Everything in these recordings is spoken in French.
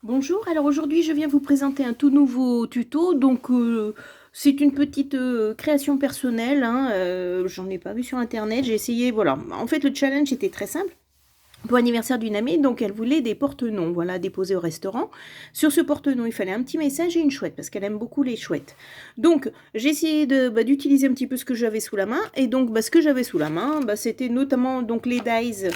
Bonjour, alors aujourd'hui je viens vous présenter un tout nouveau tuto, donc c'est une petite création personnelle, hein, j'en ai pas vu sur internet, j'ai essayé, voilà. En fait le challenge était très simple, pour l'anniversaire d'une amie, donc elle voulait des porte-noms, voilà, déposés au restaurant. Sur ce porte-nom il fallait un petit message et une chouette, parce qu'elle aime beaucoup les chouettes. Donc j'ai essayé d'utiliser un petit peu ce que j'avais sous la main, et donc ce que j'avais sous la main, c'était notamment donc les dies,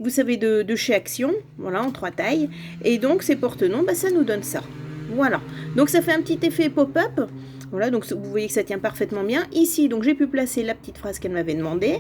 vous savez, de chez Action, voilà, en 3 tailles. Et donc, ces porte-noms, ça nous donne ça. Voilà. Donc, ça fait un petit effet pop-up. Voilà, donc vous voyez que ça tient parfaitement bien. Ici, donc j'ai pu placer la petite phrase qu'elle m'avait demandé,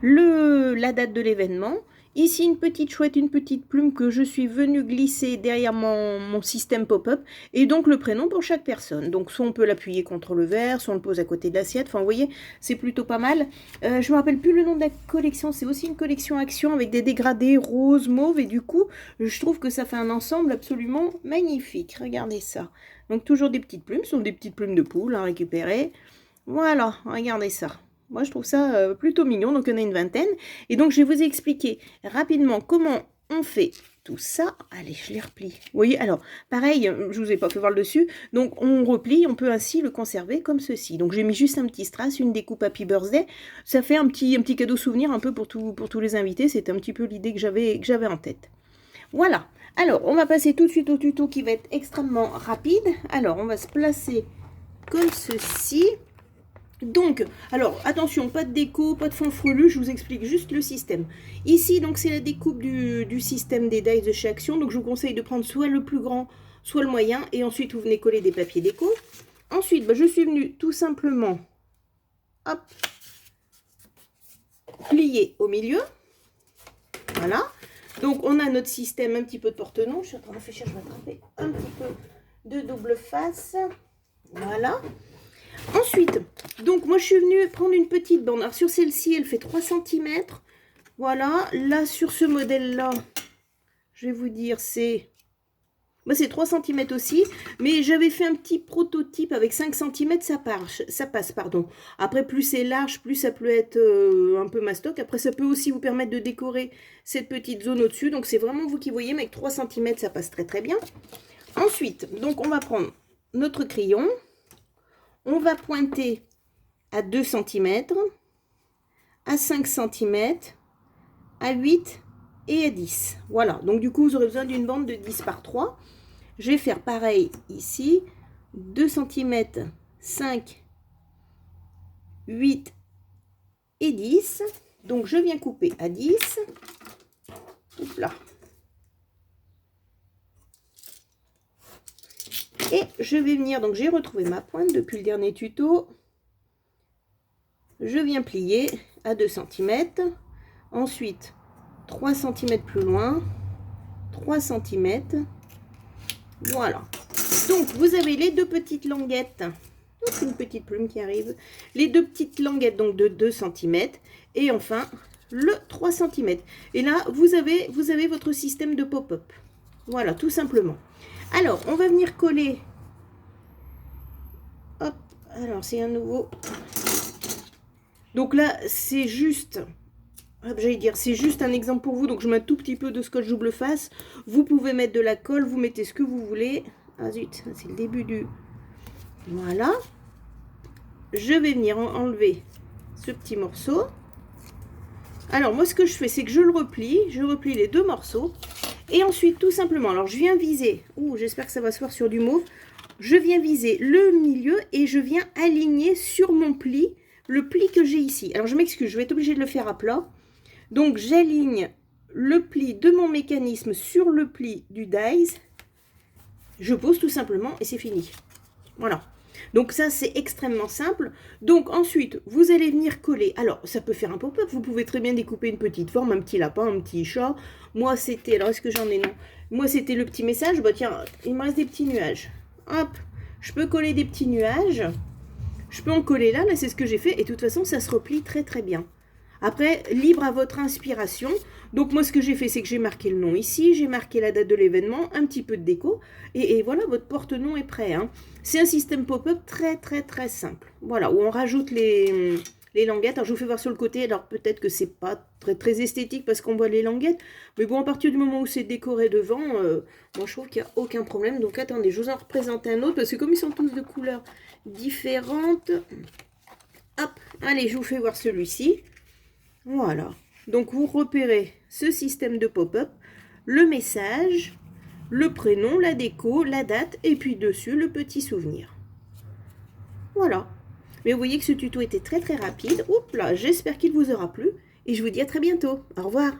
la date de l'événement. Ici, une petite chouette, une petite plume que je suis venue glisser derrière mon système pop-up. Et donc, le prénom pour chaque personne. Donc, soit on peut l'appuyer contre le verre, soit on le pose à côté de l'assiette. Enfin, vous voyez, c'est plutôt pas mal. Je ne me rappelle plus le nom de la collection. C'est aussi une collection Action avec des dégradés roses, mauves. Et du coup, je trouve que ça fait un ensemble absolument magnifique. Regardez ça. Donc, toujours des petites plumes. Ce sont des petites plumes de poule à récupérer. Voilà, regardez ça. Moi, je trouve ça plutôt mignon. Donc, on a une vingtaine. Et donc, je vais vous expliquer rapidement comment on fait tout ça. Allez, je les replie. Vous voyez, alors, pareil, je vous ai pas fait voir le dessus. Donc, on replie, on peut ainsi le conserver comme ceci. Donc, j'ai mis juste un petit strass, une découpe Happy Birthday. Ça fait un petit cadeau souvenir un peu pour tous les invités. C'est un petit peu l'idée que j'avais en tête. Voilà. Alors, on va passer tout de suite au tuto qui va être extrêmement rapide. Alors, on va se placer comme ceci. Donc, alors, attention, pas de déco, pas de fanfrelu, je vous explique juste le système. Ici, donc, c'est la découpe du système des dies de chez Action. Donc, je vous conseille de prendre soit le plus grand, soit le moyen. Et ensuite, vous venez coller des papiers déco. Ensuite, je suis venue tout simplement, hop, plier au milieu. Voilà. Donc, on a notre système, un petit peu de porte-noms. Je suis en train de réfléchir, je vais attraper un petit peu de double face. Voilà. Ensuite, donc moi je suis venue prendre une petite bande. Alors sur celle-ci, elle fait 3 cm. Voilà, là sur ce modèle-là, je vais vous dire, c'est 3 cm aussi. Mais j'avais fait un petit prototype avec 5 cm, ça passe, pardon. Après, plus c'est large, plus ça peut être un peu mastoc. Après, ça peut aussi vous permettre de décorer cette petite zone au-dessus. Donc c'est vraiment vous qui voyez, mais avec 3 cm, ça passe très très bien. Ensuite, donc on va prendre notre crayon. On va pointer à 2 cm, à 5 cm, à 8 et à 10. Voilà, donc du coup, vous aurez besoin d'une bande de 10 par 3. Je vais faire pareil ici, 2 cm, 5, 8 et 10. Donc, je viens couper à 10. Hop là. Et je vais venir, donc j'ai retrouvé ma pointe depuis le dernier tuto. Je viens plier à 2 cm. Ensuite, 3 cm plus loin, 3 cm. Voilà. Donc, vous avez les deux petites languettes. Donc, une petite plume qui arrive. Les deux petites languettes donc de 2 cm. Et enfin, le 3 cm. Et là, vous avez votre système de pop-up. Voilà, tout simplement. Alors, on va venir coller. Hop. Alors, c'est un nouveau. Donc là, c'est juste... J'allais dire, c'est juste un exemple pour vous. Donc, je mets un tout petit peu de scotch double face. Vous pouvez mettre de la colle. Vous mettez ce que vous voulez. Ah zut, c'est le début du... Voilà. Je vais venir enlever ce petit morceau. Alors, moi, ce que je fais, c'est que je replie les deux morceaux. Et ensuite, tout simplement, alors, je viens viser. Ouh, j'espère que ça va se voir sur du mauve. Je viens viser le milieu et je viens aligner sur mon pli, le pli que j'ai ici. Alors, je m'excuse, je vais être obligée de le faire à plat. Donc, j'aligne le pli de mon mécanisme sur le pli du dies. Je pose tout simplement et c'est fini. Voilà. Donc ça, c'est extrêmement simple. Donc ensuite, vous allez venir coller. Alors, ça peut faire un pop-up. Vous pouvez très bien découper une petite forme, un petit lapin, un petit chat. Moi, c'était... Alors, est-ce que j'en ai? Non. Moi, c'était le petit message. Bah tiens, il me reste des petits nuages. Hop, je peux coller des petits nuages. Je peux en coller là. Là, c'est ce que j'ai fait. Et de toute façon, ça se replie très, très bien. Après, libre à votre inspiration. Donc moi, ce que j'ai fait, c'est que j'ai marqué le nom ici, j'ai marqué la date de l'événement, un petit peu de déco, et voilà, votre porte-nom est prêt. Hein. C'est un système pop-up très, très, très simple. Voilà, où on rajoute les les languettes. Alors, je vous fais voir sur le côté. Alors, peut-être que c'est pas très, très esthétique parce qu'on voit les languettes. Mais bon, à partir du moment où c'est décoré devant, moi, je trouve qu'il n'y a aucun problème. Donc, attendez, je vous en représente un autre parce que comme ils sont tous de couleurs différentes. Hop, allez, je vous fais voir celui-ci. Voilà. Donc, vous repérez ce système de pop-up, le message, le prénom, la déco, la date et puis dessus, le petit souvenir. Voilà. Mais vous voyez que ce tuto était très très rapide. Oups là, j'espère qu'il vous aura plu et je vous dis à très bientôt. Au revoir.